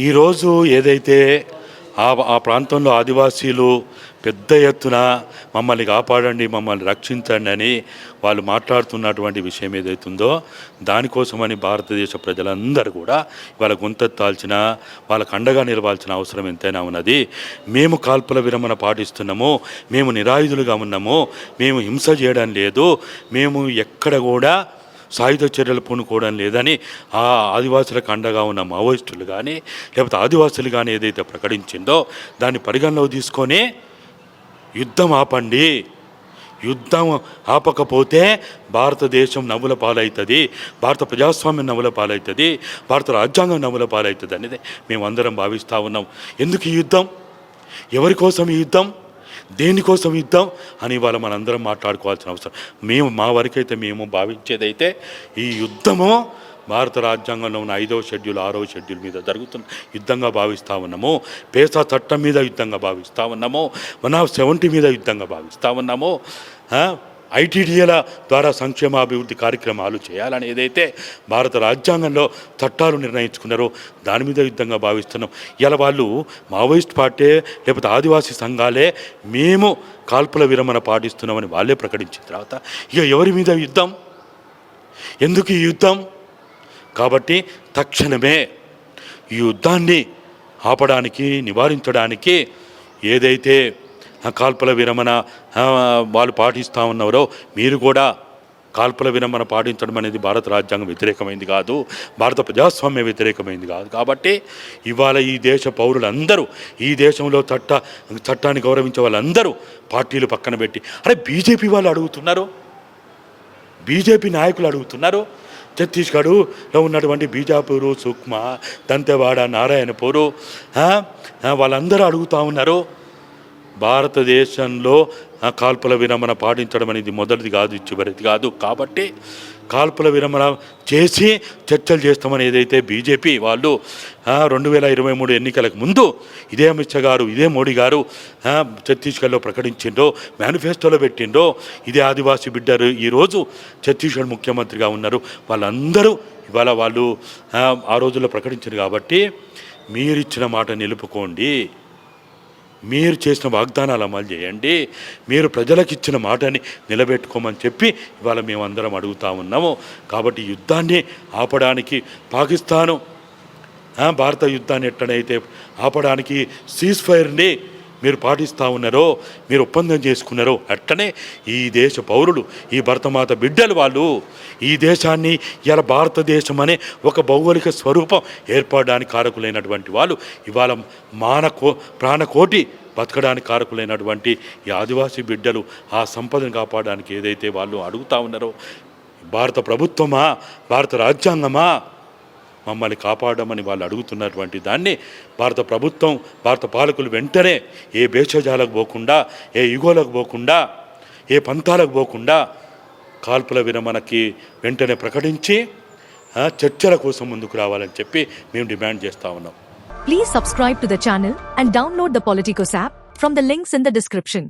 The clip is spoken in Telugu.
ఈరోజు ఏదైతే ఆ ప్రాంతంలో ఆదివాసీలు పెద్ద ఎత్తున మమ్మల్ని కాపాడండి, మమ్మల్ని రక్షించండి అని వాళ్ళు మాట్లాడుతున్నటువంటి విషయం ఏదైతుందో దానికోసమని భారతదేశ ప్రజలందరూ కూడా వాళ్ళ గొంతెత్తాల్సిన, వాళ్ళకు అండగా నిలవాల్సిన అవసరం ఎంతైనా ఉన్నది. మేము కాల్పుల విరమణ పాటిస్తున్నాము, మేము నిరాయుధులుగా ఉన్నాము, మేము హింస చేయడం లేదు, మేము ఎక్కడ కూడా సాయుధ చర్యలు పూనుకోవడం లేదని ఆ ఆదివాసులకు అండగా ఉన్న మావోయిస్టులు కానీ లేకపోతే ఆదివాసులు కానీ ఏదైతే ప్రకటించిందో దాన్ని పరిగణలోకి తీసుకొని యుద్ధం ఆపండి, యుద్ధం ఆపకపోతే భారతదేశం నవ్వుల పాలవుతుంది, భారత ప్రజాస్వామ్యం నవ్వుల పాలవుతుంది, భారత రాజ్యాంగం నవ్వుల పాలవుతుంది అనేది మేమందరం భావిస్తూ ఉన్నాం. ఎందుకు ఈ యుద్ధం? ఎవరి కోసం ఈ యుద్ధం? దేనికోసం యుద్ధం అని ఇవాళ మనందరం మాట్లాడుకోవాల్సిన అవసరం. మా వరకైతే మేము భావించేదైతే ఈ యుద్ధము భారత రాజ్యాంగంలో ఉన్న 5వ షెడ్యూల్ 6వ షెడ్యూల్ మీద జరుగుతున్న యుద్ధంగా భావిస్తూ ఉన్నాము, పేసా చట్టం మీద యుద్ధంగా భావిస్తూ ఉన్నాము, 170 మీద యుద్ధంగా భావిస్తూ ఉన్నాము, ఐటీడీఏల ద్వారా సంక్షేమ అభివృద్ధి కార్యక్రమాలు చేయాలని ఏదైతే భారత రాజ్యాంగంలో చట్టాలు నిర్ణయించుకున్నారో దాని మీద యుద్ధంగా భావిస్తున్నాం. ఇలా వాళ్ళు మావోయిస్ట్ పార్టీ లేకపోతే ఆదివాసీ సంఘాలే మేము కాల్పుల విరమణ పాటిస్తున్నామని వాళ్ళే ప్రకటించిన తర్వాత ఇక ఎవరి మీద యుద్ధం? ఎందుకు ఈ యుద్ధం? కాబట్టి తక్షణమే ఈ యుద్ధాన్ని ఆపడానికి, నివారించడానికి ఏదైతే కాల్పుల విరమణ వాళ్ళు పాటిస్తూ ఉన్నారో మీరు కూడా కాల్పుల విరమణ పాటించడం అనేది భారత రాజ్యాంగం వ్యతిరేకమైంది కాదు, భారత ప్రజాస్వామ్య వ్యతిరేకమైంది కాదు. కాబట్టి ఇవాళ ఈ దేశ పౌరులందరూ, ఈ దేశంలో చట్టాన్ని గౌరవించే వాళ్ళందరూ పార్టీలు పక్కన పెట్టి బీజేపీ వాళ్ళు అడుగుతున్నారు, బీజేపీ నాయకులు అడుగుతున్నారు, ఛత్తీస్గఢ్లో ఉన్నటువంటి బీజాపూరు, సుక్మా, దంతెవాడ, నారాయణపూరు వాళ్ళందరూ అడుగుతూ ఉన్నారు. భారతదేశంలో కాల్పుల విరమణ పాటించడం అనేది మొదటిది కాదు, చివరిది కాదు. కాబట్టి కాల్పుల విరమణ చేసి చర్చలు చేస్తామని ఏదైతే బీజేపీ వాళ్ళు 2023 ఎన్నికలకు ముందు ఇదే అమిత్ షా గారు, ఇదే మోడీ గారు ఛత్తీస్గఢ్లో ప్రకటించిండో, మేనిఫెస్టోలో పెట్టిండో, ఇదే ఆదివాసీ బిడ్డరు ఈరోజు ఛత్తీస్గఢ్ ముఖ్యమంత్రిగా ఉన్నారు. వాళ్ళందరూ ఇవాళ వాళ్ళు ఆ రోజుల్లో ప్రకటించారు. కాబట్టి మీరిచ్చిన మాట నిలుపుకోండి, మీరు చేసిన వాగ్దానాలు అమలు చేయండి, మీరు ప్రజలకు ఇచ్చిన మాటని నిలబెట్టుకోమని చెప్పి ఇవాళ మేమందరం అడుగుతూ ఉన్నాము. కాబట్టి యుద్ధాన్ని ఆపడానికి పాకిస్తాను భారత యుద్ధాన్ని ఎట్లనైతే ఆపడానికి సీజ్ ఫైర్ని మీరు పాటిస్తూ ఉన్నారో, మీరు ఒప్పందం చేసుకున్నారో అట్లనే ఈ దేశ పౌరులు, ఈ భరతమాత బిడ్డలు వాళ్ళు ఈ దేశాన్ని ఇలా భారతదేశం అనే ఒక భౌగోళిక స్వరూపం ఏర్పడడానికి కారకులైనటువంటి వాళ్ళు ఇవాళ ప్రాణకోటి బతకడానికి కారకులైనటువంటి ఈ ఆదివాసీ బిడ్డలు ఆ సంపదను కాపాడడానికి ఏదైతే వాళ్ళు అడుగుతూ ఉన్నారో, భారత ప్రభుత్వమా, భారత రాజ్యాంగమా మమ్మల్ని కాపాడమని వాళ్ళు అడుగుతున్నటువంటి దాన్ని భారత ప్రభుత్వం, భారత పాలకులు వెంటనే ఏ భేషజాలకు పోకుండా, ఏ యుగోలకు పోకుండా, ఏ పంతాలకు పోకుండా కాల్పుల విరమణకి వెంటనే ప్రకటించి చర్చల కోసం ముందుకు రావాలని చెప్పి మేము డిమాండ్ చేస్తూ ఉన్నాం. Please subscribe to the channel and download the Politicos app from the links in the description.